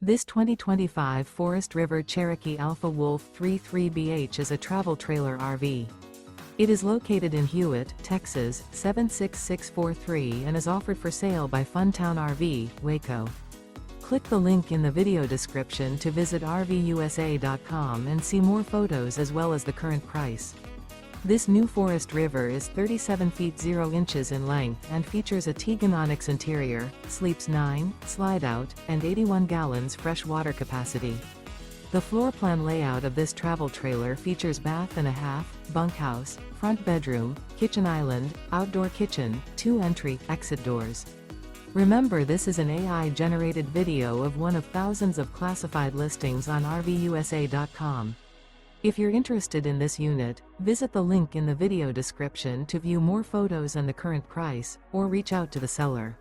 This 2025 Forest River Cherokee Alpha Wolf 33BH is a travel trailer RV. It is located in Hewitt, Texas, 76643 and is offered for sale by Funtown RV, Waco. Click the link in the video description to visit RVUSA.com and see more photos as well as the current price. This new Forest River is 37 feet 0 inches in length and features a TEAGAN ONYX interior, sleeps 9, Slideout, and 81 gallons fresh water capacity. The floor plan layout of this travel trailer features bath and a half, bunkhouse, front bedroom, kitchen island, outdoor kitchen, 2 entry/exit doors. Remember, this is an AI-generated video of one of thousands of classified listings on RVUSA.com. If you're interested in this unit, visit the link in the video description to view more photos and the current price, or reach out to the seller.